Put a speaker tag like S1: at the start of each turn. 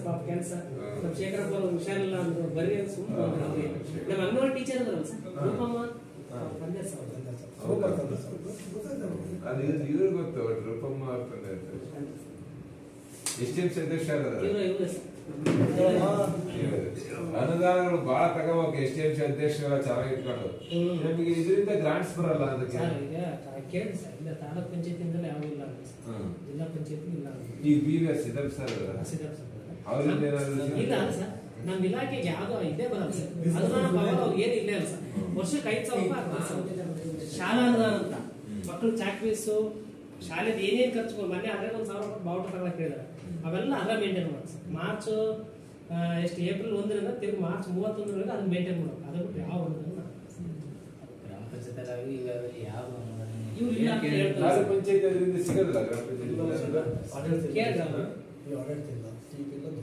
S1: ಪಾಪ ಕೆಲಸ ನಮ್ಮ ಶೇಖರಪ್ಪ ಹುಷಾರಿಲ್ಲ ಅಂದ್ರು ಬರ್ರಿ ಅಂತ ಸುಮ್ಮನೆ ಅವ್ರಿಗೆ ನಮ್ಮ ಅಂಗನವಾಡಿ ಟೀಚರ್ ಅದ್ರಲ್ಲ ಸರ್ ರೂಪಮ್ಮ ತಂದೆ ಸರ್
S2: ಅದು ಇವ್ರಿಗೆ ಗೊತ್ತು ರೂಪಮ್ಮ ತಂದೆ ಎಸ್ಟಿಎಂ ಸದಸ್ಯ ಅನುದಾನಗಳು ಬಹಳ ತಗೋಬೇಕು ಎಸ್ಟಿಎಂ ಅಧ್ಯಕ್ಷರ ಚೆನ್ನಾಗಿ ಇಟ್ಕೊಂಡು ನಮಗೆ ಇದರಿಂದ ಗ್ರಾಂಟ್ಸ್ ಬರಲ್ಲ ಅದಕ್ಕೆ
S1: ಕೇಳಿ ಸರ್ ಇಲ್ಲ ತಾಲೂಕ್ ಪಂಚಾಯತಿಂದಲೇ ಯಾವ ಇಲ್ಲ ಜಿಲ್ಲಾ ಪಂಚಾಯತಿ ಇಲ್ಲ
S2: ಈ BVS ಸಿದ್ದಪ್ಪ ಸರ್ ಅವರಿಂದ
S1: ಇಲ್ಲ ಸರ್ ನಮ್ಮ ಇಲಾಖೆಗೆ ಯಾವ್ದು ಇದೇ ಬರಲ್ಲ ಸರ್ ಅನುದಾನ ಪವರ್ ಅವ್ರಿಗೆ ಏನು ಇಲ್ಲ ಅಲ್ಲ ಸರ್ ವರ್ಷಕ್ಕೆ 5,000 ರೂಪಾಯಿ ಶಾಲಾ ಅನುದಾನ ಅಂತ ಮಕ್ಕಳು ಚಾಕ್ರೀಸು ಶಾಲೆದು ಏನೇನು ಖರ್ಚು ಮನೆ ಅದ್ರಾಗ 1,000 ರೂಪಾಯಿ ಬಾವುಟ ತಗೊಳಕ್ ಹೇಳಿದಾರೆ ಅವೆಲ್ಲ ಅದ ಮೇಂಟೈನ್ ಮಾಡೋದು ಸರ್ ಮಾರ್ಚ್ ಎಷ್ಟು ಏಪ್ರಿಲ್ 1ರಿಂದ ತಿರುಗಿ ಮಾರ್ಚ್ 31ರವರೆಗೆ ಅದನ್ನ ಮೇಂಟೈನ್ ಮಾಡೋದು ಅದು ಬಿಟ್ಟು ಯಾವ ಅನುದಾನ
S3: ಗ್ರಾಮ ಪಂಚಾಯತ್ ಯಾವ
S2: ಪಂಚಾಯತ್ ಅದರಿಂದ ಸಿಗಲ್ಲ ಗ್ರಾಮ ಪಂಚಾಯತ್